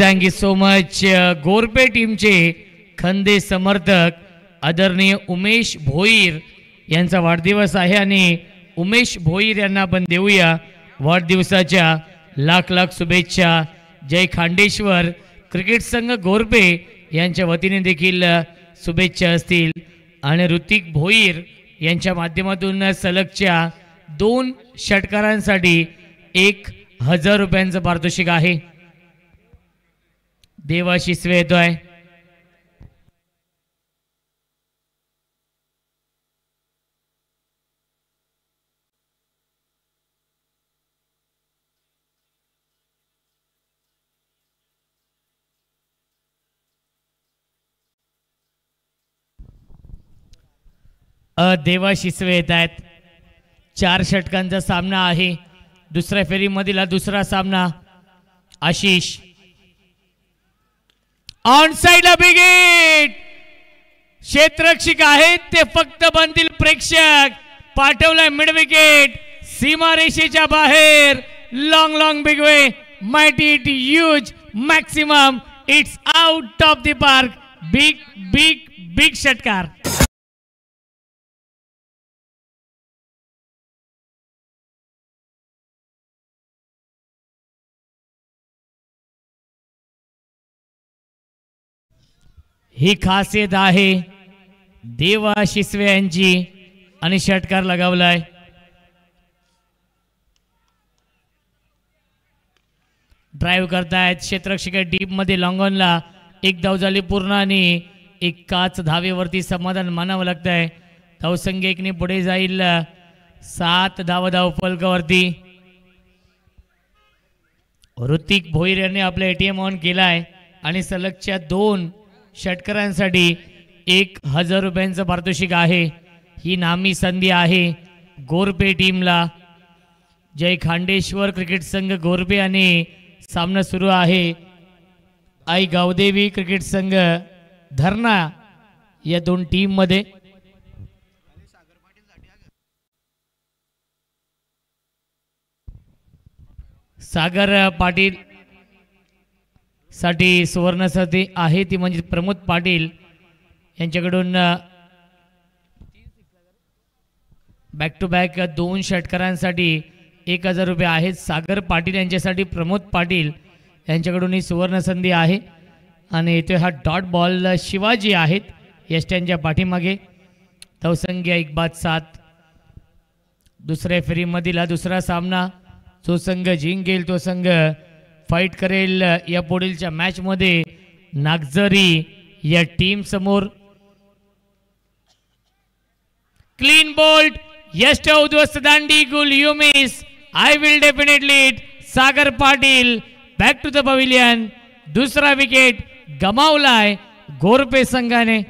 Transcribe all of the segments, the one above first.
Thank you so much. Gorpe टीमचे खंदे समर्थक आदरणीय उमेश भोईर यांचा वाढदिवस आहे आणि उमेश भोईर यांना आपण देऊया वाढदिवसाच्या लाख लाख शुभेच्छा. जय खांडेश्वर क्रिकेट संघ गोरपे यांच्या वतीने देखील शुभेच्छा असतील आणि ऋतिक भोईर यांच्या माध्यमातून सलगच्या 2 षटकारांसाठी 1000 रुपयांचं पारितोषिक आहे. देवाशिष येतोय. देवाशिसवे येत आहेत. 4 षटकांचा सामना आहे. दुसऱ्या फेरीमधील हा दुसरा सामना. आशिष ऑन साइडला बिग हिट. क्षेत्ररक्षक आहेत ते फक्त बनतील प्रेक्षक. पाठवलाय मिड विकेट सीमारेषेच्या बाहेर. Long long big way mighty it huge maximum. It's out of the park. Big big big षटकार. ही खासियत आहे देवाशिसवे यांची आणि षटकार लगावलाय. ड्राइव्ह करतायत क्षेत्ररक्षक डीप मध्ये लॉंगॉनला. 1 धाव झाली पूर्ण आणि 1 धावेवरती समाधान मानावं लागतंय. धावसंख्या 1 ने पुढे जाईल. 7 धाव फलकावरती. ऋतिक भोईर यांनी आपला एटीएम ऑन केलाय आणि सलगच्या 2 षटकारांसाठी 1000 रुपयांचं पारितोषिक आहे. ही नामी संधी आहे गोरपे टीमला. जय खांडेश्वर क्रिकेट संघ गोरपे आणि सामना सुरू आहे. आई गावदेवी क्रिकेट संघ धरणा या 2 टीम मध्ये. सागर पाटील साठी सुवर्ण संधी आहे ती म्हणजे प्रमोद पाटील यांच्याकडून बॅक टू बॅक 2 षटकारांसाठी 1000 रुपये आहेत. सागर पाटील यांच्यासाठी प्रमोद पाटील यांच्याकडून ही सुवर्ण संधी आहे. आणि इथे हा डॉट बॉल शिवाजी आहेत यष्ट्यांच्या पाठीमागे. धावसंख्या 1-7. दुसऱ्या फेरीमधील हा दुसरा सामना. जो संघ जिंकेल तो संघ फाईट करेल या पुढीलच्या मॅच मध्ये नागझरी या टीम समोर. क्लीन बोल्ट यष्ट उद्ध्वस्त दांडी गुल you miss. I will definitely it. Sagar Patil back to the pavilion. दुसरा विकेट गमावलाय गोरपे संघाने.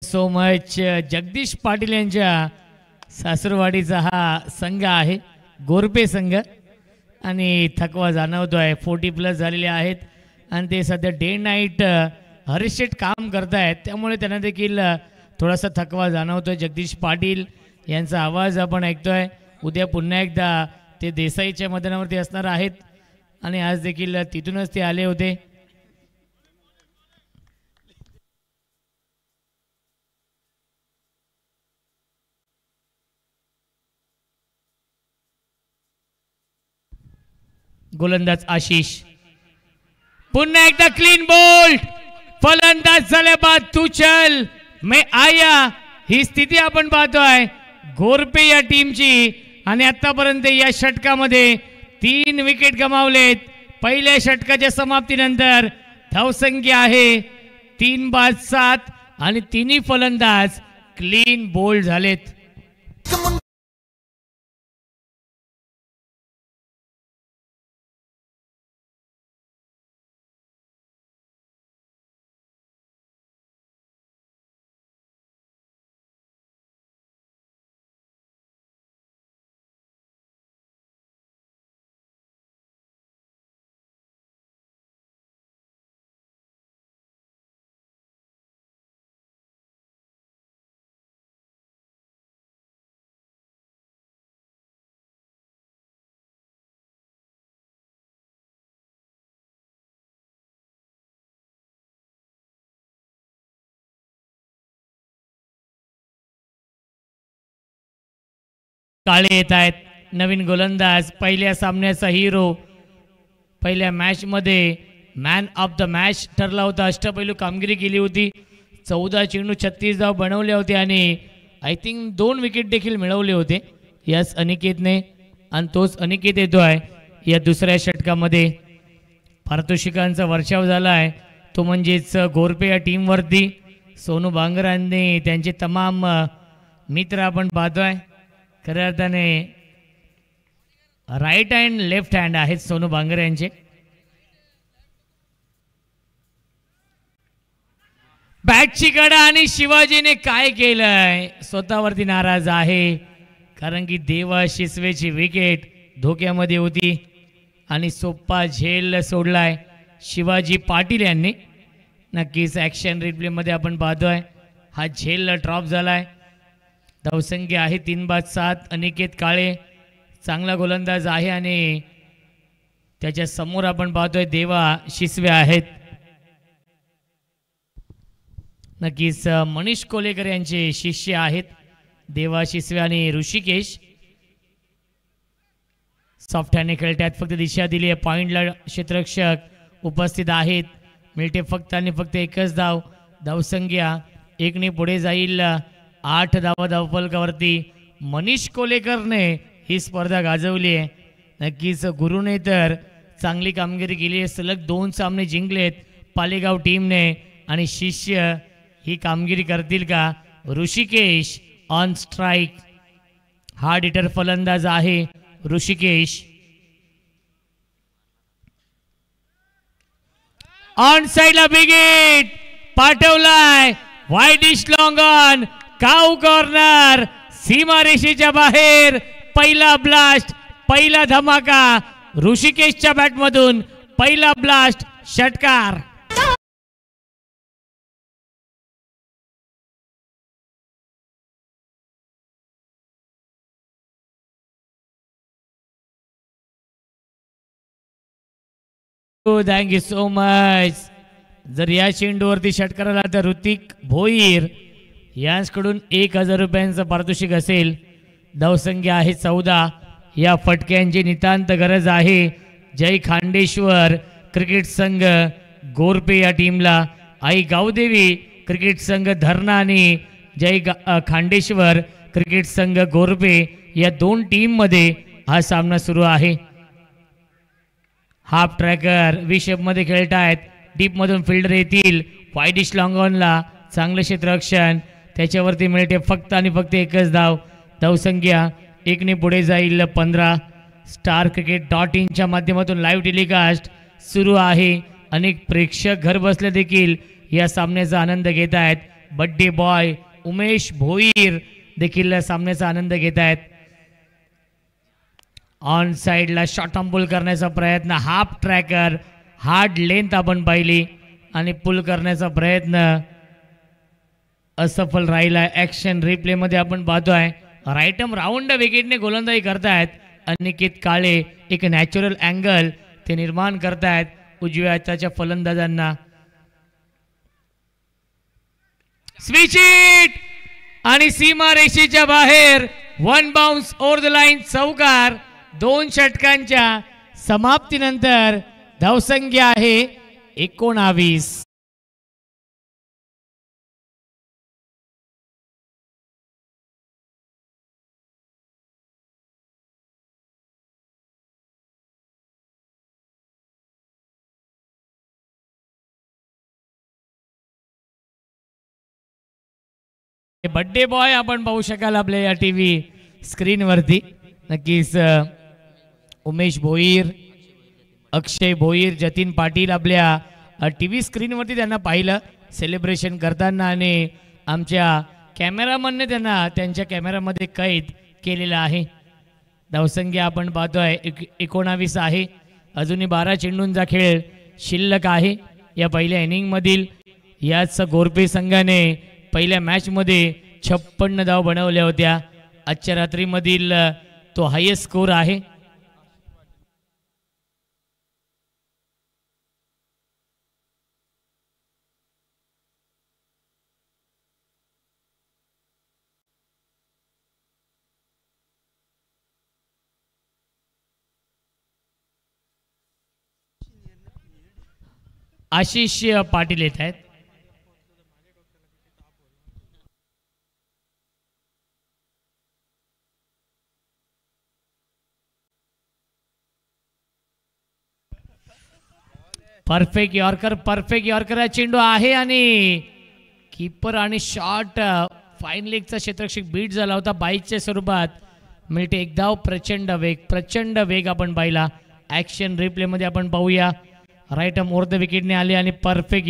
So much. जगदीश पाटील यांच्या सासरवाडीचा हा संघ आहे गोरपे संघ आणि थकवा जाणवतोय. 40+ झालेले आहेत आणि ते सध्या डे नाईट हरिशेट काम करतायत त्यामुळे त्यांना देखील थोडासा थकवा जाणवतोय. जगदीश पाटील यांचा आवाज आपण ऐकतोय. उद्या पुन्हा एकदा ते देसाईच्या मैदानावरती असणार आहेत आणि आज देखील तिथूनच ते आले होते. गोलंदाज आशिष. पुन्हा एकदा क्लीन बोल्ट. फलंदाज झाल्या बाद तू चल मैं आया. ही स्थिती आपण पाहतोय गोरपे या टीमची आणि आतापर्यंत या षटकामध्ये 3 विकेट गमावलेत. पहिल्या षटकाच्या समाप्तीनंतर धावसंख्या आहे 3-7 आणि 3ही फलंदाज क्लीन बोल्ड झालेत. काळे येत आहेत. नवीन गोलंदाज, पहिल्या सामन्याचा हिरो, पहिल्या मॅचमध्ये मॅन ऑफ द मॅच ठरला होता. अष्टपैलू कामगिरी केली होती. 14 चेंडू 36 धाव बनवले होते आणि आय थिंक 2 विकेट देखील मिळवले होते याच अनिकेतने. आणि तोच अनिकेत येतो आहे या दुसऱ्या षटकामध्ये. पारितोषिकांचा वर्षाव झाला आहे तो म्हणजेच गोरपे या टीमवरती. सोनू बांगरांनी त्यांचे तमाम मित्र आपण पाहतोय. खऱ्या अर्थाने राईट हँड लेफ्ट हँड आहेत सोनू बांगर यांचे. बॅटची कडा आणि शिवाजीने काय केलंय स्वतःवरती नाराज आहे. कारण की देवा शिसवेची विकेट धोक्यामध्ये होती आणि सोप्पा झेल सोडलाय शिवाजी पाटील यांनी. नक्कीच ॲक्शन रिप्लेमध्ये आपण पाहतोय हा झेल ड्रॉप झालाय. धावसंख्या आहे 3-7. अनिकेत काळे चांगला गोलंदाज आहे आणि त्याच्या समोर आपण पाहतोय देवा शिसवे आहेत. नक्कीच मनीष कोलेकर यांचे शिष्य आहेत देवा शिसवे आणि ऋषिकेश. सॉफ्ट हँडने खेळतात. फक्त दिशा दिली आहे. पॉइंटला क्षेत्ररक्षक उपस्थित आहेत. मिळते फक्त आणि फक्त एकच धाव. धावसंख्या 1ने पुढे जाईल. 8 धावा धावफलकावरती. मनीष कोलेकरने ही स्पर्धा गाजवली आहे. नक्कीच गुरुने तर चांगली कामगिरी केली आहे. सलग 2 सामने जिंकलेत पालेगाव टीमने आणि शिष्य ही कामगिरी करतील का. Rishikesh on strike. Hard hitter फलंदाज आहे ऋषिकेश. ऑन साइडला बिग हिट पाठवलाय. Widish long on. Cow corner. सीमारेषेच्या बाहेर. पहिला ब्लास्ट, पहिला धमाका ऋषिकेशच्या बॅटमधून. पहिला ब्लास्ट, षटकार. Thank you so much. जर या चेंडूवरती षटकार आला तर ऋतिक भोईर यांकडून 1000 रुपयांचं पारितोषिक असेल. धावसंख्या आहे 14. या फटक्यांची नितांत गरज आहे जय खांडेश्वर क्रिकेट संघ गोरपे या टीमला. आई गावदेवी क्रिकेट संघ धरणा आणि जय खांडेश्वर क्रिकेट संघ गोरपे या 2 टीममध्ये हा सामना सुरू आहे. हाफ ट्रॅकर विशेपमध्ये खेळत आहेत. डीपमधून फिल्डर येतील. वाईडिश लॉंगॉनला चांगलं क्षेत्ररक्षण. त्याच्यावरती मिळते फक्त आणि फक्त एकच धाव. धावसंख्या 1ने पुढे जाईल. 15. starcricket.in च्या माध्यमातून लाईव्ह टेलिकास्ट सुरू आहे. अनेक प्रेक्षक घर बसले देखील या सामन्याचा आनंद घेत आहेत. बड्डे बॉय उमेश भोईर देखील सामन्याचा आनंद घेत आहेत. ऑन साइडला शॉर्ट आर्म पुल करण्याचा प्रयत्न. हाफ ट्रॅकर हार्ड लेंथ आपण पाहिली आणि पुल करण्याचा प्रयत्न असफल राहिला. ॲक्शन रिप्लेमध्ये आपण पाहतोय राईटम राऊंड विकेटने गोलंदाजी करतायत अनिकेत काळे. एक नॅचरल अँगल ते निर्माण करतायत उजव्या हाताच्या फलंदाजांना. स्विच हिट आणि सीमा रेषेच्या बाहेर. 1 बाउन्स ओव्हर द लाईन. चौकार. 2 षटकांच्या समाप्तीनंतर धावसंख्या आहे 19. बड्डे बॉय आपण पाहू शकाल आपल्या या टीव्ही स्क्रीनवरती. नक्कीच उमेश भोईर, अक्षय भोईर, जतीन पाटील आपल्या टीव्ही स्क्रीनवरती त्यांना पाहिलं सेलिब्रेशन करताना आणि आमच्या कॅमेरामनने त्यांना त्यांच्या कॅमेरामध्ये कैद केलेलं आहे. धावसंख्या आपण पाहतोय 19 आहे. अजूनही 12 चेंडूंचा खेळ शिल्लक आहे या पहिल्या इनिंगमधील. याच गोरपे संघाने पहिल्या मॅचमध्ये 56 धाव बनवल्या होत्या. आजच्या रात्रीमधील तो हायेस्ट स्कोर आहे. आशिष पाटील येत आहेत. परफेक्ट यॉर्कर चेंडू आहे आणि कीपर आणि शॉट फाईन लेगचा क्षेत्ररक्षक बीट झाला होता. बाईकच्या स्वरूपात मिळते एक धाव. प्रचंड वेग आपण पाहिला. ॲक्शन रिप्लेमध्ये आपण पाहूया. राईट मोर द विकेटने आले आणि परफेक्ट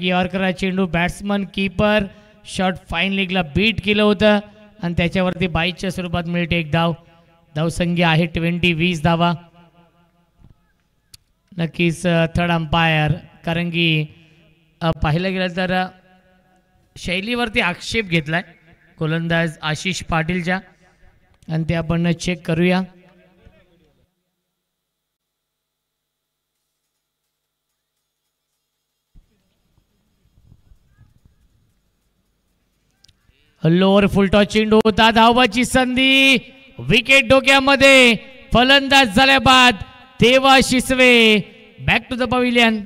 यॉर्कर चेंडू बॅट्समन कीपर शॉट फाईन लेगला बीट केलं होतं आणि त्याच्यावरती बाईकच्या स्वरूपात मिळते एक धाव. धावसंख्या आहे 20 धावा. नक्कीच थर्ड अंपायर, कारण की पाहिलं गेलं तर शैलीवरती आक्षेप घेतलाय गोलंदाज आशिष पाटीलच्या आणि ते आपण चेक करूया. लोअर फुलटॉस चेंडू होता. धावाची संधी, विकेट डोक्यामध्ये. फलंदाज झाल्या बाद Deva Shisve. Back to the pavilion.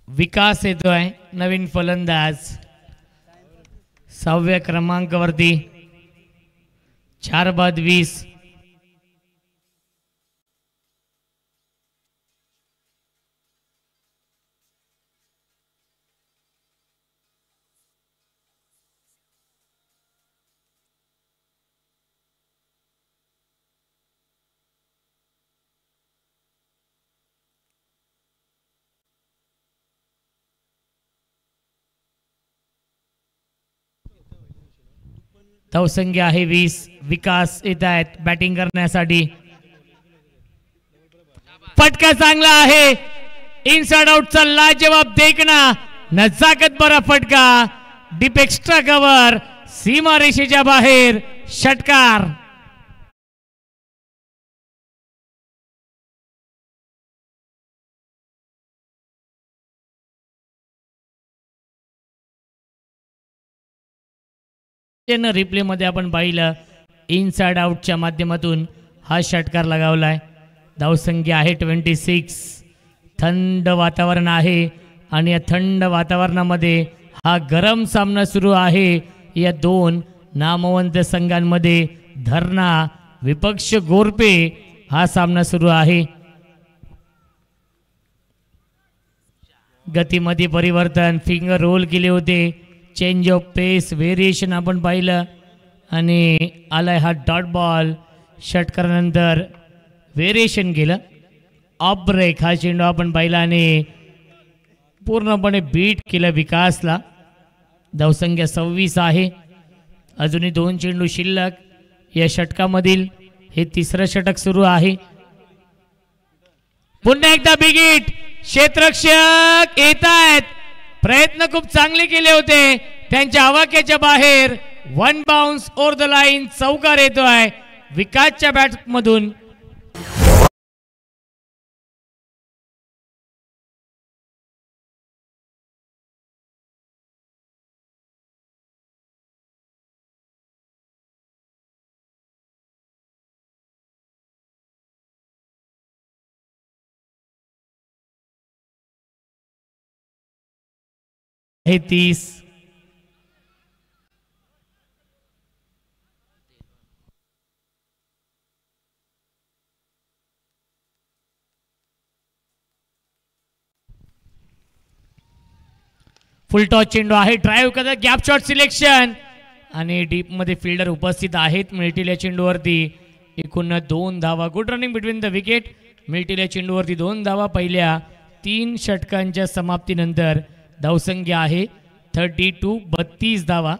Vikas येतोय नवीन फलंदाज 6व्या क्रमांकावरती. 4 बाद 20. धावसंख्या आहे 20. विकास येत आहेत बॅटिंग करण्यासाठी. फटका चांगला आहे. इनसाइड आउटचा लाजवाब देखना. नजाकत बरा फटका. Deep extra cover. सीमा रेषेच्या बाहेर. षटकार. रिप्ले मध्ये आपण पाहिलं इनसाइड आउटच्या माध्यमातून हा षटकार लगावलाय. धावसंख्या आहे 26. थंड वातावरण आहे आणि या थंड वातावरणामध्ये हा गरम सामना सुरू आहे. या दोन नामवंत संघांमध्ये धरणा विपक्ष गोरपे हा सामना सुरू आहे. गतीमध्ये परिवर्तन, फिंगर रोल केले होते, चेंज ऑफ पेस, व्हेरिएशन आपण पाहिलं आणि आलाय हा डॉट बॉल. षटकारानंतर व्हेरिएशन केलं. ऑफ ब्रेक हा चेंडू आपण पाहिला आणि पूर्णपणे बीट केलं विकासला. धावसंख्या 26 आहे. अजूनही 2 चेंडू शिल्लक या षटकामधील. हे तिसरं षटक सुरू आहे. पुन्हा एकदा बिग हिट. क्षेत्ररक्षक येत आहेत. प्रयत्न खूप चांगले केले होते. त्यांच्या आवाक्याच्या बाहेर. 1 बाउन्स ओव्हर द लाईन. चौकार येतोय विकासच्या बॅट मधून. हे 30. फुल टॉस चेंडू आहे. ड्राईव्ह करत गॅप शॉट सिलेक्शन आणि डीप मध्ये फिल्डर उपस्थित आहेत. मिळतील या चेंडूवरती एकूण 2 धावा. Good running between the wicket. मिळतील या चेंडूवरती 2 धावा पहिल्या 3 षटकांच्या समाप्तीनंतर. धावसंख्या आहे 32 धावा.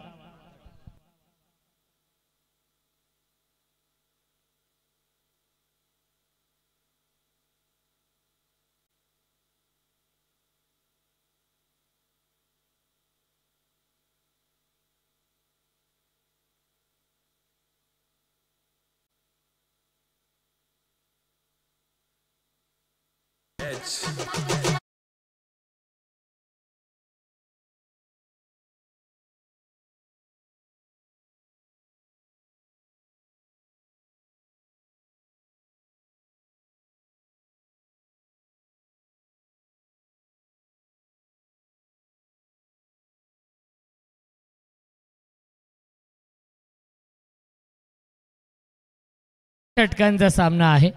षटकांचा सामना आहे.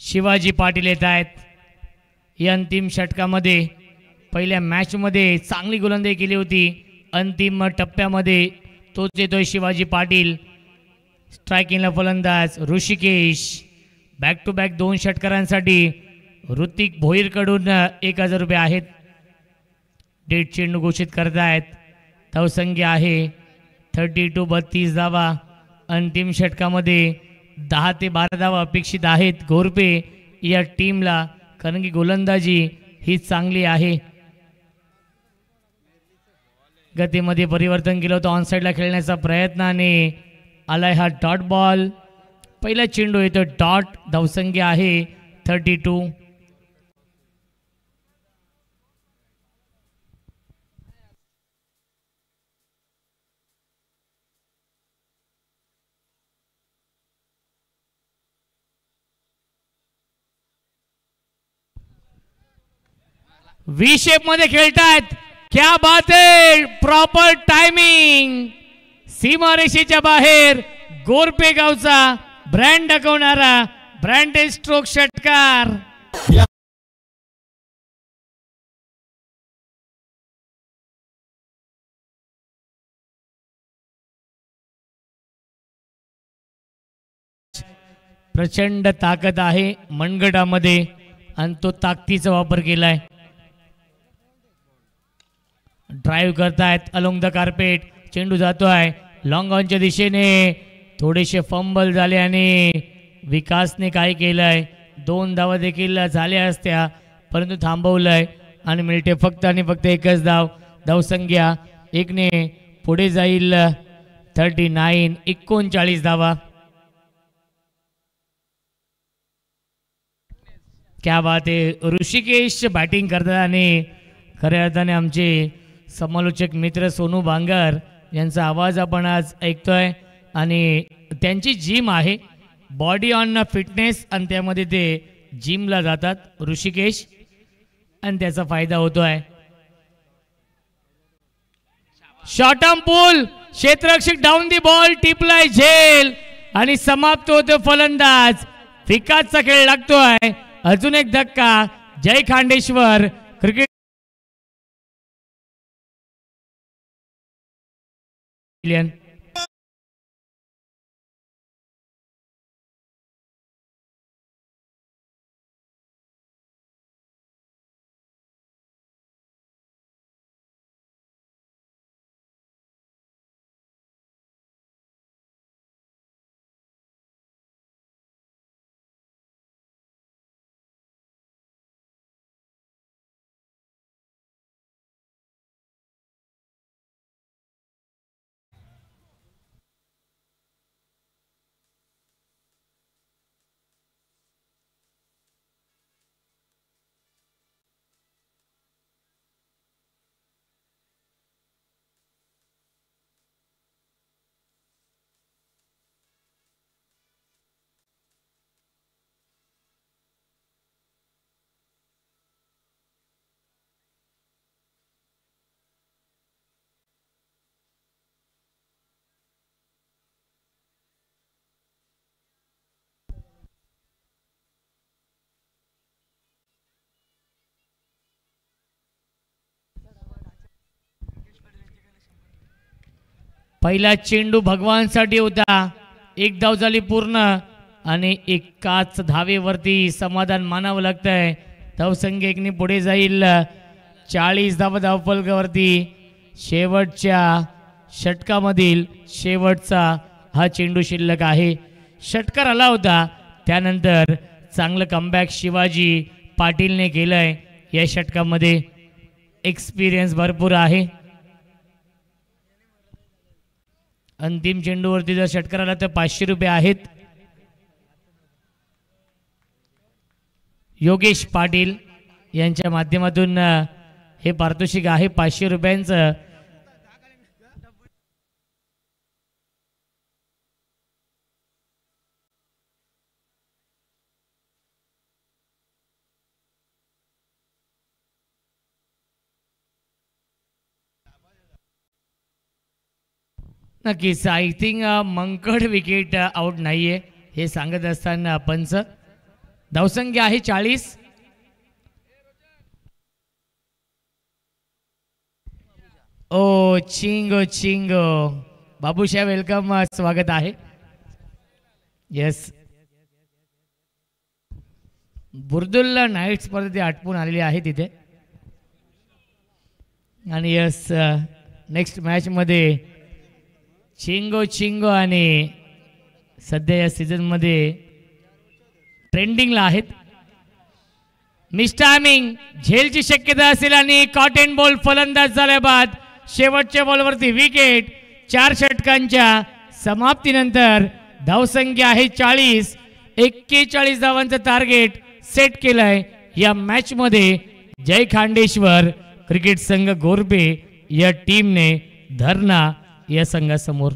शिवाजी पाटील येत आहेत. या अंतिम षटकामध्ये पहिल्या मॅचमध्ये चांगली गोलंदाजी केली होती. अंतिम टप्प्यामध्ये तोच येतोय शिवाजी पाटील. स्ट्रायकिंगला फलंदाज ऋषिकेश. बॅक टू बॅक 2 षटकारांसाठी ऋतिक भोईरकडून 1000 रुपये आहेत. डेट चेंडू घोषित करतायत. धावसंख्या आहे 32 धावा. अंतिम षटकामध्ये 10 ते 12 धावा अपेक्षित आहेत घोरपे या टीमला, कारण की गोलंदाजी ही चांगली आहे. गतीमध्ये परिवर्तन केलं होतं. ऑन साईडला खेळण्याचा प्रयत्नाने आलाय हा डॉट बॉल. पहिला चेंडू येतो डॉट. धावसंख्या आहे 32. व्ही शेप मध्ये खेळतायत. क्या बात है, प्रॉपर टायमिंग. सीमारेषेच्या बाहेर गोरपे गावचा ब्रँड दाखवणारा ब्रँडेड स्ट्रोक षटकार. प्रचंड ताकद आहे मनगटामध्ये आणि तो ताकदीचा वापर केलाय. ड्राइव्ह करतायत अलोंग द कार्पेट. चेंडू जातोय लॉंग ऑनच्या दिशेने. थोडेसे फंबल झाले आणि विकासने काय केलंय, 2 धावा देखील झाल्या असत्या परंतु थांबवलंय आणि मिळते फक्त आणि फक्त 1च धाव. धावसंख्या 1 ने पुढे जाईल 39. 39 धावा. क्या बात आहे. ऋषिकेश बॅटिंग करतात आणि खऱ्या अर्थाने आमचे समालोचक मित्र सोनू बांगर यांचा आवाज आपण आज ऐकतोय. आणि त्यांची जिम आहे बॉडी ऑन फिटनेस आणि त्यामध्ये ते जिमला जातात ऋषिकेश आणि त्याचा फायदा होतोय. Short arm pull. क्षेत्ररक्षक डाऊन दी बॉल. टिपलाय झेल आणि समाप्त होतो फलंदाज. विकासचा खेळ लागतोय. अजून एक धक्का. जय खांडेश्वर क्रिकेट पहिला चेंडू भगवानसाठी होता. 1 धाव झाली पूर्ण आणि 1 धावेवरती समाधान मानावं लागतंय. धावसंख्या 1 ने पुढे जाईल 40 धावा धावफलकावरती. शेवटच्या षटकामधील शेवटचा हा चेंडू शिल्लक आहे. षटकार आला होता त्यानंतर चांगलं कमबॅक शिवाजी पाटीलने केलंय. या षटकामध्ये एक्सपिरियन्स भरपूर आहे. अंतिम चेंडूवरती जर षटकार आला तर 500 रुपये आहेत. योगेश पाटील यांच्या माध्यमातून हे पारितोषिक आहे 500 रुपयांचं. नक्कीच I think Mankad wicket out नाहीये हे सांगत असताना पंच. धावसंख्या आहे 40. ओ चिंगो चिंगो बाबूशा वेलकम स्वागत आहे. येस बुर्दुल्ला नाईट्स परत आटपून आलेली आहे तिथे. आणि यस नेक्स्ट मॅच मध्ये चिंगो चिंगो आणि सध्या या सीझनमध्ये ट्रेंडिंगला आहेत. मिस्टामिंग झेलची शक्यता असेल आणि कॉटन बॉल फलंदाज झाल्या बाद शेवटच्या बॉलवरती विकेट. 4 षटकांच्या समाप्तीनंतर धावसंख्या आहे 40. 41 धावांचं टार्गेट सेट केलंय या मॅच मध्ये. जय खांडेश्वर क्रिकेट संघ गोरबे या टीमने धरणा या संघासमोर.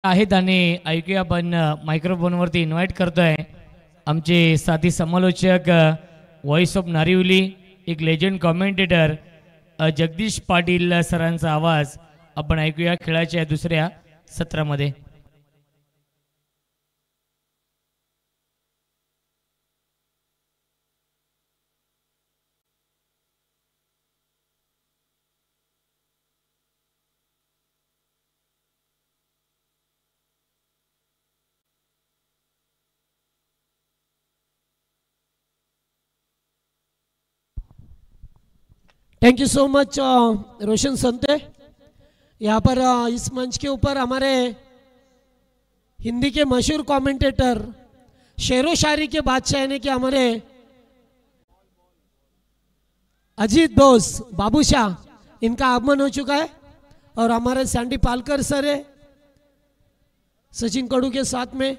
आहेत आणि ऐकूया आपण मायक्रोफोनवरती इन्व्हाइट करतोय आमचे साथी समालोचक व्हॉइस ऑफ नारिवली एक लेजंड कॉमेंटेटर जगदीश पाटील सरांचा आवाज आपण ऐकूया खेळाच्या दुसऱ्या सत्रामध्ये. Thank you so much Roshan Sante. यहाँ पर इस मंच के ऊपर हमारे हिंदी के मशहूर कमेंटेटर शेरो शायरी के बादशाह यानी कि हमारे अजीत बोस बाबूशाह इनका आगमन हो चुका है और हमारे सैंडी पालकर सर है सचिन कड़ू के साथ में.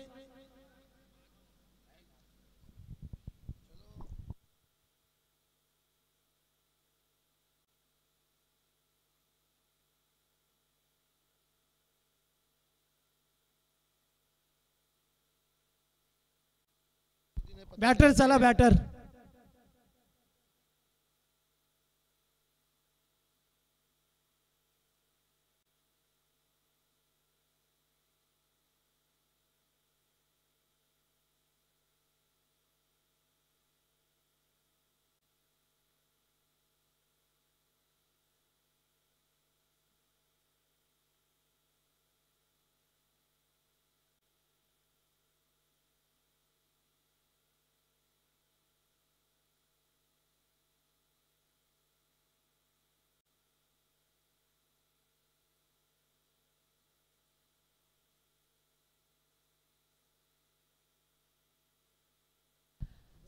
बैटर चला बैटर.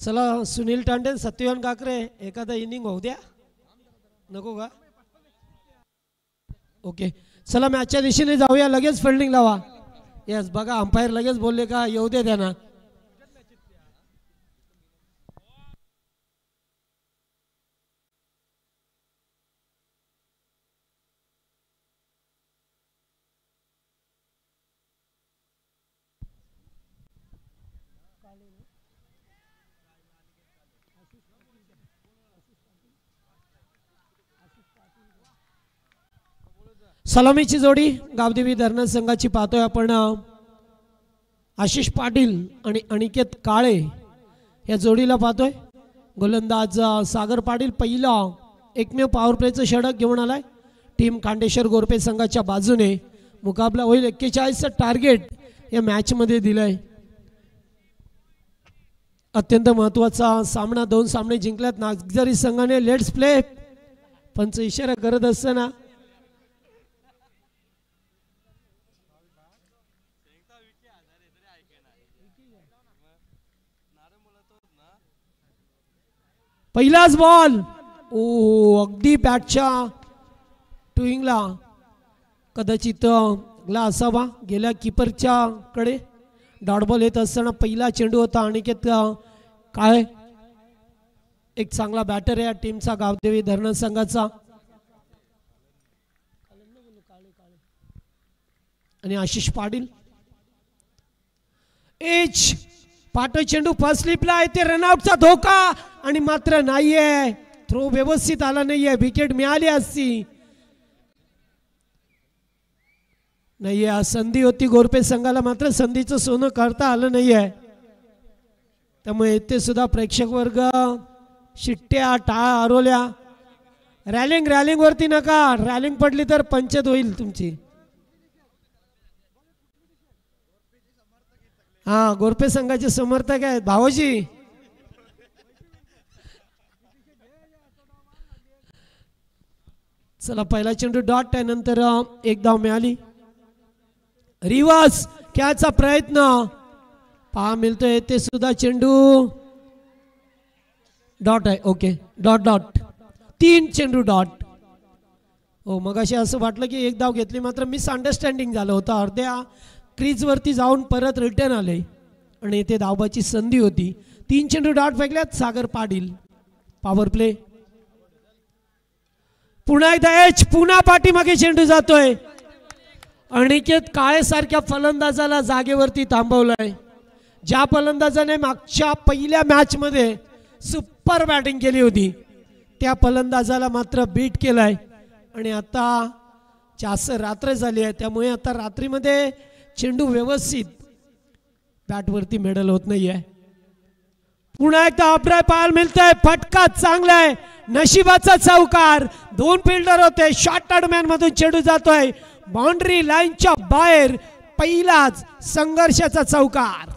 चला सुनील टांडे सत्यवान काकरे एखादा इनिंग होऊ द्या नको का ओके चला मॅचच्या दिशेने जाऊया लगेच फिल्डिंग लावा यस बघा अंपायर लगेच बोलले का येऊ दे त्यांना सलामीची जोडी गावदेवी धरण संघाची पाहतोय आपण आशिष पाटील आणि अनिकेत काळे या जोडीला पाहतोय गोलंदाज सागर पाटील पहिला एकमेव पॉवर प्लेचं षटक घेऊन आलाय टीम खांडेश्वर गोरपे संघाच्या बाजूने मुकाबला होईल 41चं टार्गेट या मॅच मध्ये दिलंय अत्यंत महत्त्वाचा सामना 2 सामने जिंकल्यात नागझरी संघाने लेट्स प्ले पंच इशारा करत असताना पहिलाच बॉल ओ अगदी बॅटच्या टुईंगला कदाचित ला असावा गेल्या कीपरच्या कडे डॉट बॉल येत असताना पहिला चेंडू होता अनिकेत काय एक चांगला बॅटर आहे या टीमचा गावदेवी धरण संघाचा आणि आशिष पाटील एच पाटो चेंडू फर्स्ट स्लिपला आहे ते रनआउटचा धोका आणि मात्र नाहीये थ्रो व्यवस्थित आला नाहीये विकेट मिळाली असती नाहीये संधी होती गोरपे संघाला मात्र संधीचं सोनं करता आलं नाहीये त्यामुळे ते सुद्धा प्रेक्षक वर्ग शिट्ट्या टाळ आरोल्या रॅलिंग वरती नका रॅलिंग पडली तर पंचायत होईल तुमची हा गोरपे संघाचे समर्थक आहेत भावजी चला पहिला चेंडू डॉट त्यानंतर एक धाव मिळाली रिवर्स कॅचचा प्रयत्न पहा मिळतोय ते सुद्धा चेंडू डॉट आहे ओके डॉट 3 चेंडू डॉट हो मगाशी असं वाटलं की एक धाव घेतली मात्र मिसअंडरस्टँडिंग झालं होतं अर्ध्या क्रीज वरती जाऊन परत रिटर्न आले आणि इथे धावबाची संधी होती 3 चेंडू dot फेकल्यात Sagar Patil power play पुन्हा एकदा एच पुन्हा पाठीमागे चेंडू जातोय अनिकेत काळे सारख्या फलंदाजाला जागेवरती थांबवलंय ज्या फलंदाजाने मागच्या पहिल्या मॅच मध्ये सुपर बॅटिंग केली होती त्या फलंदाजाला मात्र बीट केलाय आणि आता जास्त रात्र झाली आहे त्यामुळे आता रात्रीमध्ये चेंडू व्यवस्थित बॅटवरती मेडल होत नाहीये पुन्हा एकदा अभिप्राय पाहायला मिळतोय फटका चांगला आहे नशिबाचा चौकार 2 फिल्डर होते शॉर्ट मॅन मधून चेंडू जातोय बाउंड्री लाईनच्या बाहेर पहिलाच संघर्षाचा चौकार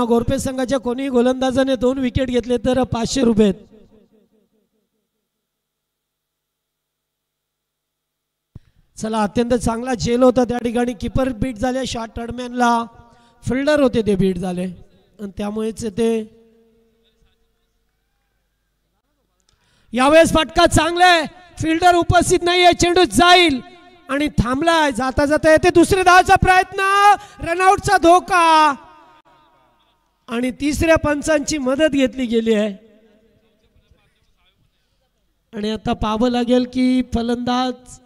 गोरपे संघाच्या कोणी गोलंदाजाने 2 विकेट घेतले तर 500 रुपये चला अत्यंत चांगला झेल होता त्या ठिकाणी कीपर बीट झाले शॉर्ट टर्डमॅनला फिल्डर होते ते बीट झाले आणि त्यामुळेच ते यावेळेस फटका चांगला आहे फिल्डर उपस्थित नाहीये चेंडू जाईल आणि थांबलाय जाता जाता येते दुसऱ्या धावाचा प्रयत्न रनआउटचा धोका आणि तिसऱ्या पंचांची मदत घेतली गेली आहे आणि आता पाहावं लागेल की फलंदाज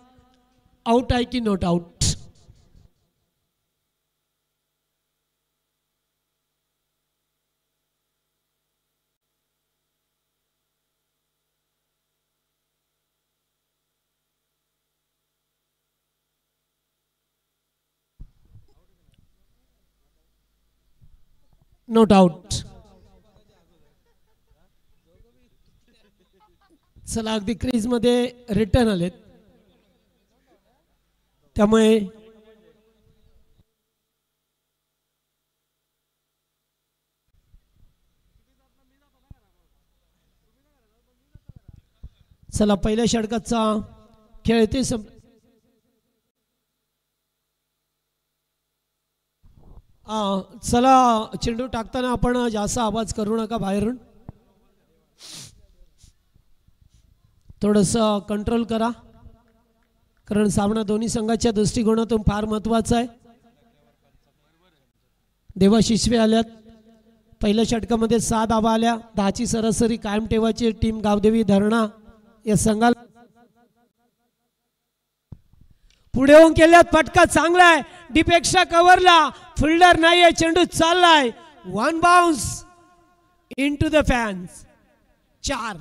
आउट आहे की नॉट आउट नॉट आउट चला अगदी क्रीज मध्ये रिटर्न आलेत त्यामुळे चला पहिल्या षटकाचा खेळ ते चला चेंडू टाकताना आपण जास्त आवाज करू नका बाहेरून, थोडंसं कंट्रोल करा, कारण सामना दोन्ही संघाच्या दृष्टिकोनातून फार महत्त्वाचा आहे. देवाशिश्वे आल्यात, पहिल्या षटकामध्ये 6 धावा आल्या, 10ची सरासरी कायम ठेवायची टीम गावदेवी धरणा या संघाला. पुढे होऊन केल्यात, फटका चांगला आहे, डीपेक्षा कव्हरला, फिल्डर नाही आहे, चेंडू चाललाय, 1 bounce into the fans. 4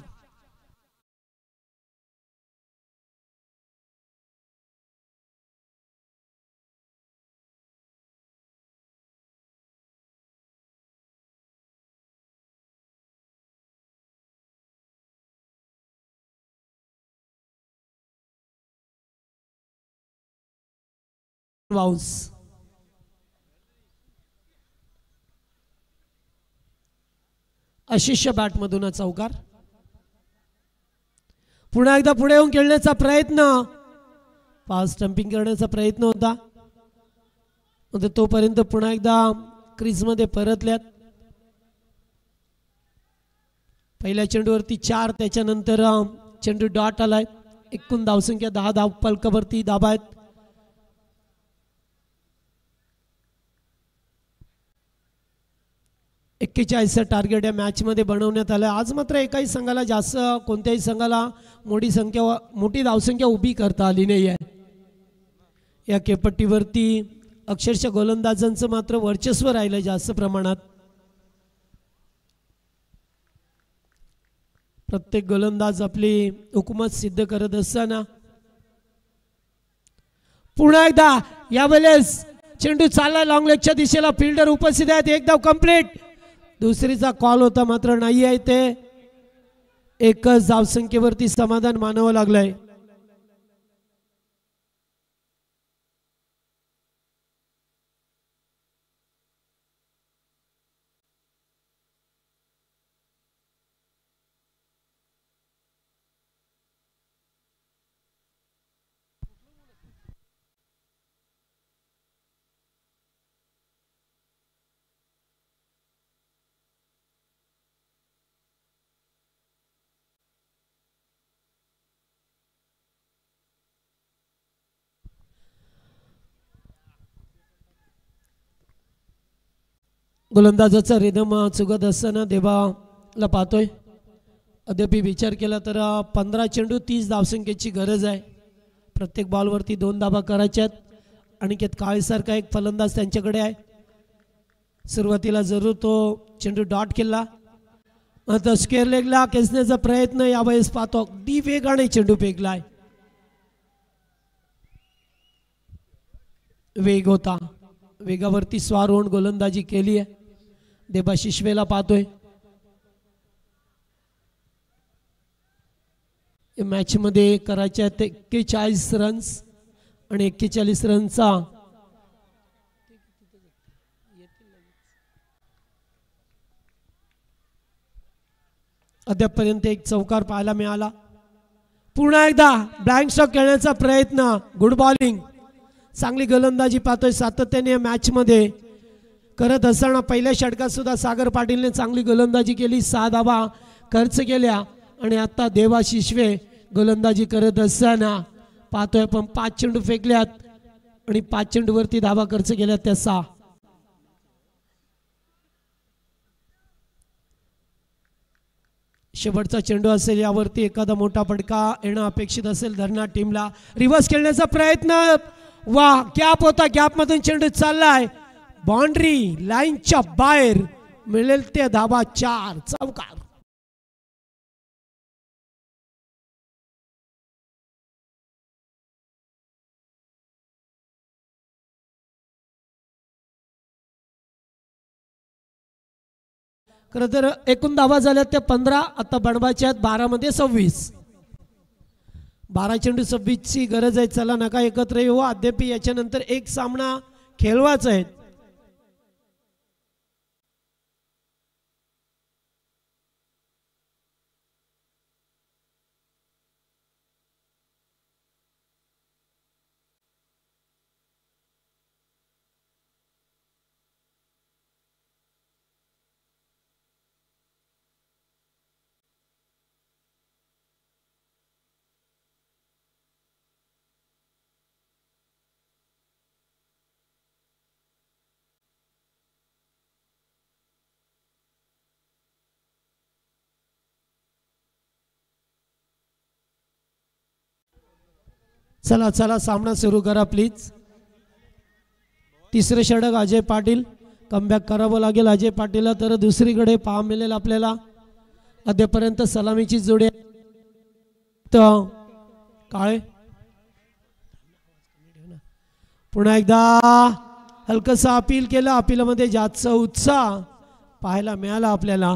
bounce. Ashish बॅटमधून चौकार. पुन्हा एकदा पुढे येऊन खेळण्याचा प्रयत्न, फास्ट स्टंपिंग करण्याचा प्रयत्न होता, तोपर्यंत पुन्हा एकदा क्रीजमध्ये परतल्यात. पहिल्या चेंडूवरती 4, त्याच्यानंतर चेंडू डॉट आलाय. एकूण धावसंख्या 10 धाव फलकावरती धाबा आहेत. चं टार्गेट या मॅच मध्ये बनवण्यात आलं. आज मात्र एकाही संघाला जास्त, कोणत्याही संघाला मोठी धावसंख्या उभी करता आली नाही आहे. या खेळपट्टीवरती अक्षरशः गोलंदाजांचं मात्र वर्चस्व राहिलं जास्त प्रमाणात. प्रत्येक गोलंदाज आपली हुकूमत सिद्ध करत असताना पुन्हा एकदा यावेळेस चेंडू चालला लॉंग लेगच्या दिशेला, फिल्डर उपस्थित आहेत, एक धाव कंप्लीट. दुसरीचा कॉल होता मात्र नाही आहे ते. एकच धावसंख्येवरती समाधान मानावं लागलंय. गोलंदाजाचा रिदम चुकत असताना देवाला पाहतोय. अद्याप विचार केला तर 15 चेंडू 30 धावसंख्येची गरज आहे. प्रत्येक बॉलवरती 2 धावा करायच्यात. अनिकेत काळेसारखा एक फलंदाज त्यांच्याकडे आहे. सुरुवातीला जरूर तो चेंडू डॉट केला, आता स्क्वेअर लेगला खेचण्याचा प्रयत्न यावेळेस पाहतो. अगदी वेगाने चेंडू फेकलाय, वेग होता, वेगावरती स्वार होऊन गोलंदाजी केली आहे. देवाशिश्वेला पाहतोय. मॅच मध्ये करायच्या 41 रन्स आणि 41 रनचा अद्यापपर्यंत एक चौकार पाहायला मिळाला. पुन्हा एकदा ब्लँक स्ट्रोक खेळण्याचा प्रयत्न, गुड बॉलिंग, चांगली गोलंदाजी पाहतोय सातत्याने मॅच मध्ये करत असताना. पहिल्या षटकात सुद्धा सागर पाटीलने चांगली गोलंदाजी केली, 6 धावा खर्च केल्या. आणि आता देवाशिश्वे गोलंदाजी करत असताना पाहतोय आपण 5 चेंडू फेकल्यात आणि 5 चेंडूवरती धावा खर्च केल्यात त्या 6. शेवटचा चेंडू असेल, यावरती एखादा मोठा फटका येणं अपेक्षित असेल धरणा टीमला. रिव्हर्स खेळण्याचा प्रयत्न, वा गॅप होता, गॅप मधून चेंडू चाललाय, बाउंड्री लाईनच्या बाहेर, मिळेल ते धावा 4, चौकार. खरं तर एकूण धावा झाल्या त्या 15, आता बनवायच्या आहेत 12 मध्ये 26. 12 चेंडू 26ची गरज आहे. चला नका एकत्र येऊ, अद्याप याच्यानंतर एक सामना खेळवायचा आहे. चला चला सामना सुरू करा प्लीज. तिसरे षटक अजय पाटील. कमबॅक करावं लागेल अजय पाटीलला. तर दुसरीकडे पहा मिळेल आपल्याला अद्यापर्यंत सलामीची जोडी काळे. पुन्हा एकदा हलकसा अपील केलं. अपीलमध्ये जास्त उत्साह पाहायला मिळाला आपल्याला.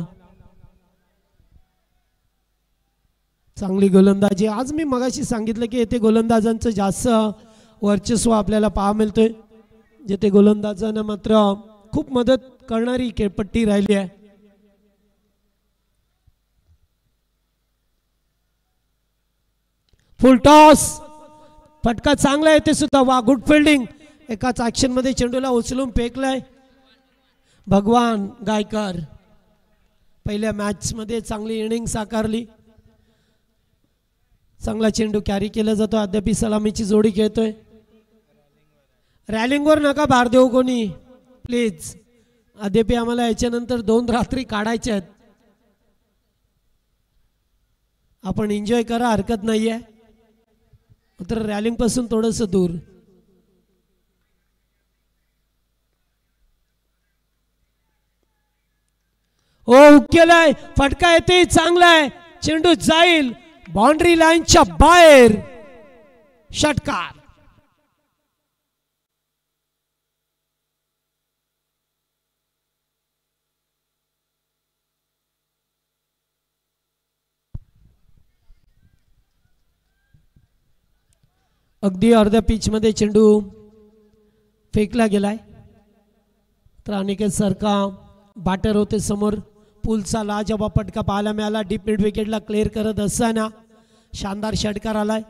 चांगली गोलंदाजी. आज मी मगाशी सांगितलं की येथे गोलंदाजांचं जास्त वर्चस्व आपल्याला पाहा मिळतोय. जेथे गोलंदाजांना मात्र खूप मदत करणारी खेळपट्टी राहिली आहे. फुल टॉस. फटका चांगला आहे ते सुद्धा. वा गुड फिल्डिंग. एकाच ऍक्शन मध्ये चेंडूला उचलून फेकलाय भगवान गायकर. पहिल्या मॅच मध्ये चांगली इनिंग साकारली. चांगला चेंडू कॅरी केला जातो. अद्याप सलामीची जोडी खेळतोय. रॅलिंगवर नका भार देऊ कोणी प्लीज. अद्याप आम्हाला याच्यानंतर 2 रात्री काढायच्या आहेत. आपण एन्जॉय करा, हरकत नाहीये, मात्र रॅलिंग पासून थोडस दूर. हो केलाय. फटका येते चांगला आहे. चेंडू जाईल बाउंड्री लाईनच्या बाहेर. षटकार. अगदी अर्ध्या पिच मध्ये चेंडू फेकला गेलाय. तर अनिकेत सारखा बॅटर होते समोर. पुलचा लाजवाब फटका पाहायला मिळाला. डीप मिड विकेटला क्लिअर करत असताना शानदार षटकार आलाय.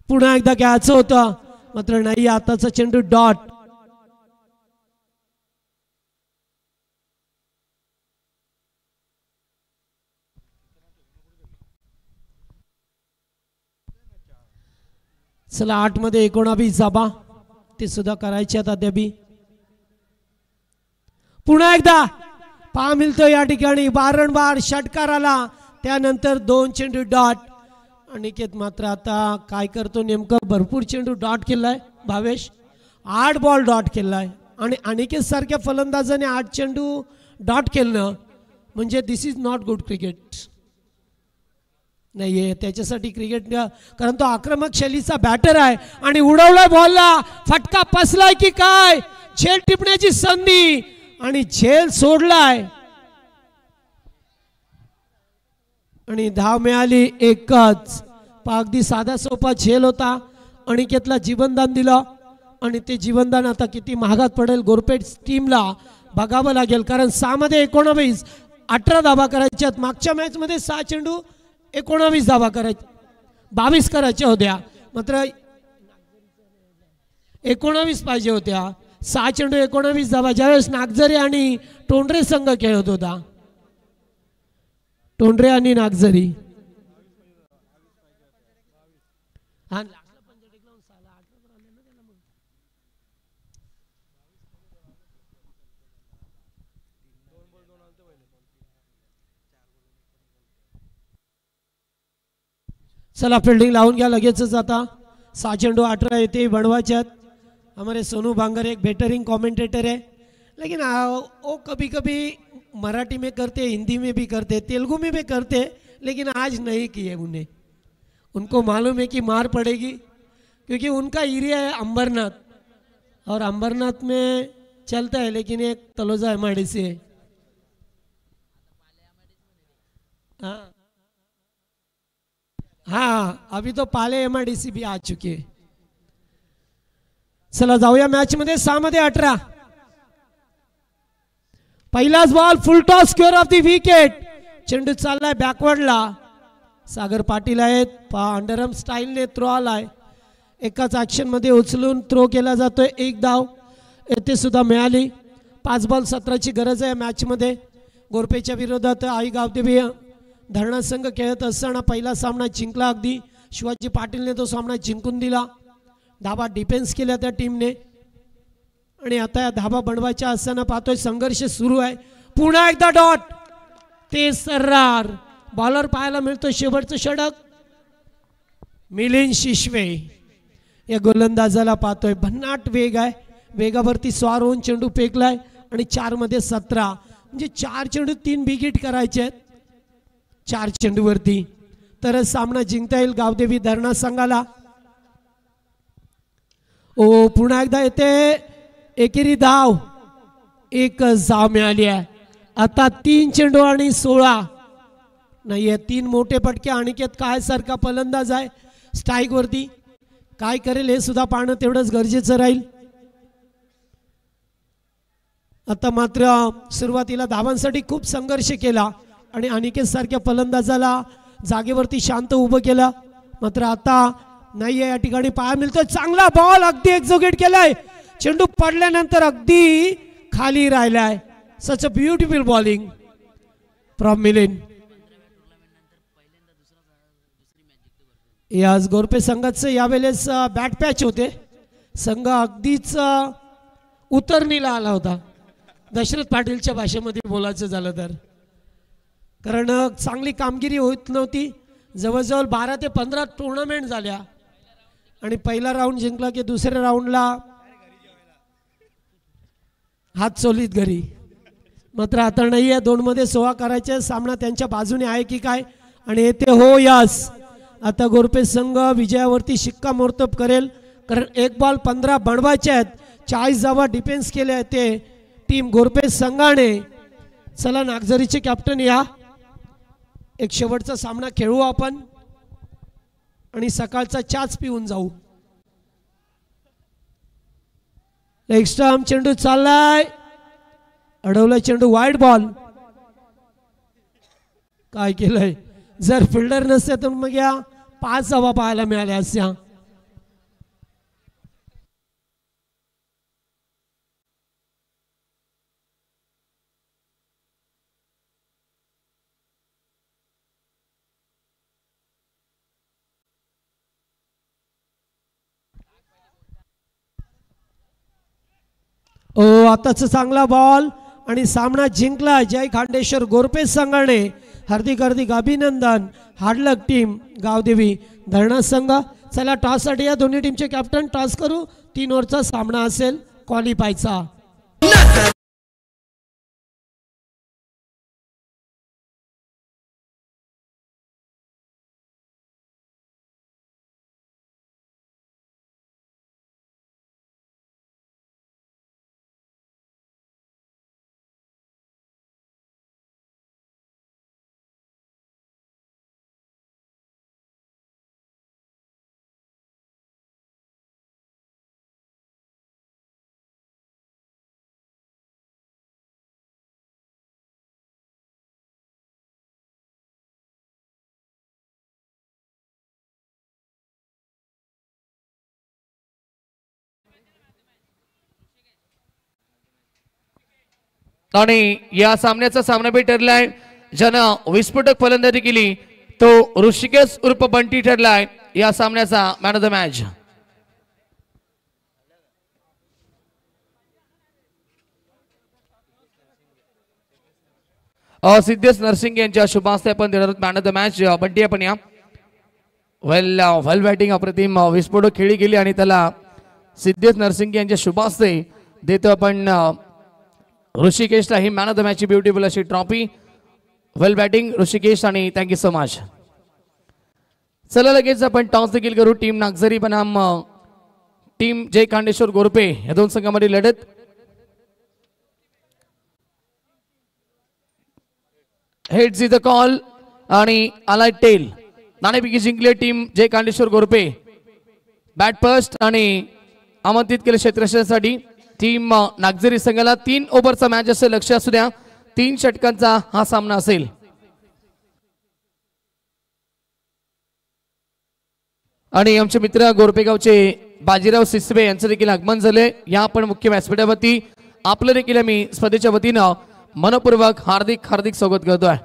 पुन्हा एकदा घ्यायचं होतं मात्र नाही. आताचा चेंडू डॉट. चला 8 मध्ये 19 जाबा ते सुद्धा करायचे आहेत अद्यापी. पुन्हा एकदा पहा मिळतो या ठिकाणी. वारंवार षटकार आला. त्यानंतर 2 चेंडू डॉट. अनिकेत मात्र आता काय करतो नेमकं. भरपूर चेंडू डॉट केलाय भावेश. 8 बॉल डॉट केलाय. आणि अनिकेत सारख्या फलंदाजाने 8 चेंडू डॉट केलं म्हणजे दिस इज नॉट गुड क्रिकेट नाहीये त्याच्यासाठी क्रिकेट. कारण तो आक्रमक शैलीचा बॅटर आहे आणि उडवलाय बॉलला. फटका पसलाय की काय. झेल टिपण्याची संधी आणि झेल सोडलाय आणि धाव मिळाली एकच. अगदी साधा सोपा झेल होता. अनिकेतला जीवनदान दिलं आणि ते जीवनदान आता किती महागात पडेल गोरपेट टीमला बघावं लागेल. कारण 6 मध्ये 19 18 धावा करायच्यात. मागच्या मॅच मध्ये 6 चेंडू 19 धावा करायच्या 22 करायच्या होत्या मात्र 19 पाहिजे होत्या. 6 चेंडू 19 धावा. ज्यावेळेस नागझरी आणि टोंडरे संघ खेळत होता. टोंडरे आणि नागझरी. चला फिल्डिंग लावून घ्या लगेचच. आता 6 चेंडू 18 येते बनवायच्यात. हमारे सोनू भांगर एक बेहतरीन कमेंटेटर है लेकिन वो कभी कभी मराठी में करते, हिंदी में भी करते, तेलुगु में भी करते, लेकिन आज नहीं किए उन्हें. उनको मालूम है कि मार पड़ेगी क्योंकि उनका एरिया है अंबरनाथ और अंबरनाथ में चलता है लेकिन एक तलोजा MIDC है. हाँ हाँ अभी तो पाले MIDC भी आ चुके हैं. चला जाऊया मॅच मध्ये. 6 मध्ये 18. पहिलाच ball full toss square of the wicket. चेंडू चाललाय बॅकवर्डला. सागर पाटील आहेत. अंडरआर्म स्टाईलने थ्रो आलाय. एकाच ऍक्शन मध्ये उचलून थ्रो केला जातोय. 1 धाव येथे सुद्धा मिळाली. 5 बॉल 17ची गरज आहे मॅच मध्ये. गोरपेच्या विरोधात आई गावदेवी धरणा संघ खेळत असताना पहिला सामना जिंकला. अगदी शिवाजी पाटीलने तो सामना जिंकून दिला. धावा डिफेन्स केल्या त्या टीमने आणि आता या धाबा बनवायच्या असताना पाहतोय संघर्ष सुरू आहे. पुन्हा एकदा डॉट, ते सर्रार बॉलर पाहायला मिळतो. शेवटचं षटक मिलिंद शिशवे या गोलंदाजाला पाहतोय. भन्नाट वेग आहे, वेगावरती स्वार होऊन चेंडू फेकलाय आणि 4 मध्ये 17, म्हणजे 4 चेंडू 3 बिगिट करायचे आहेत 4 चेंडूवरती, तरच सामना जिंकता येईल गावदेवी धरणा संघाला. ओ पुन्हा एकदा येते एकेरी धाव, एकच धाव मिळाली आहे. आता 3 चेंडू आणि 16 नाहीये. 3 मोठे फटके. अनिकेत काय सारखा फलंदाज आहे स्ट्राईक वरती, काय करेल हे सुद्धा पाहणं तेवढंच गरजेचं राहील. आता मात्र सुरुवातीला धावांसाठी खूप संघर्ष केला आणि अनिकेत सारख्या फलंदाजाला जागेवरती शांत उभं केलं. मात्र आता नाहीये. या ठिकाणी पाहायला मिळतो चांगला बॉल, अगदी एक्झिक्यूट केलाय. चेंडू पडल्यानंतर अगदी खाली राहिलाय. Such a beautiful bowling from Milind. याच गोरपे संघाचं यावेळेस बॅट पॅच होते. संघ अगदीच उतरणीला आला होता दशरथ पाटीलच्या भाषेमध्ये बोलायचं झालं तर, कारण चांगली कामगिरी होत नव्हती. जवळजवळ 12 ते 15 टुर्नामेंट झाल्या आणि पहिला राऊंड जिंकला की दुसऱ्या राऊंडला हात चोलीत घरी. मात्र आता नाही आहे. 2 मध्ये 16 करायचे. सामना त्यांच्या बाजूने आहे की काय, आणि येते हो यस. आता गोरपे संघ विजयावरती शिक्कामोर्तब करेल, कारण 1 बॉल 15 बनवायचे आहेत. 40 धावा डिफेन्स केले आहेत ते टीम गोरपे संघाने. चला नागझरीचे कॅप्टन या, एक शेवटचा सामना खेळू आपण आणि सकाळचा चहाच पिऊन जाऊ. लेग स्टंप चेंडू चाललाय, अडवलाय चेंडू, वाईड बॉल. काय केलंय, जर फिल्डर नसते तर मग या 5 धावा पाहायला मिळाल्या असत्या. ओ आताच चांगला बॉल आणि सामना जिंकला जय खांडेश्वर गोरपे संघाने. हार्दिक हार्दिक अभिनंदन. हार्डलक टीम गावदेवी धरणा संघ. चला टॉस साठी या दोन्ही टीमचे कॅप्टन टॉस करू. 3 ओव्हरचा सामना असेल क्वालिफायचा. आणि या सामन्याचा सामनावीर ठरलाय, ज्यानं विस्फोटक फलंदाजी केली तो ऋषिकेश उर्फ बंटी ठरलाय या सामन्याचा man of the match. Siddhesh Narsing यांच्या शुभ हस्ते आपण देणार आहोत man of the match. Bunty आपण या. वेल बॅटिंग अप्रतिम विस्फोटक खेळी गेली आणि त्याला सिद्धेश नरसिंग यांच्या शुभ हस्ते देतो आपण ऋषिकेशला he man of the match ची ब्युटिफुल अशी ट्रॉफी. वेल बॅटिंग ऋषिकेश आणि थँक्यू सो मच. चला लगेच आपण टॉस देखील करू. टीम नागझरी बनाम टीम जय खांडेश्वर गोरपे या 2 संघांमध्ये लढत. हेड्स इज द कॉल आणि आलाय टेल. नाणेफेकी जिंकले टीम जय खांडेश्वर गोरपे. बॅट फर्स्ट आणि आमंत्रित केले क्षेत्ररक्षणासाठी टीम नागझरी संघाला. 3 ओव्हरचा मॅच असेल, लक्ष असू द्या. 3 षटकांचा हा सामना असेल. आणि आमचे मित्र गोरपेगावचे बाजीराव सिसवे यांचं देखील आगमन झाले. या आपण मुख्य व्यासपीठावरती आपलं देखील आम्ही स्पर्धेच्या वतीनं मनपूर्वक हार्दिक स्वागत करतोय.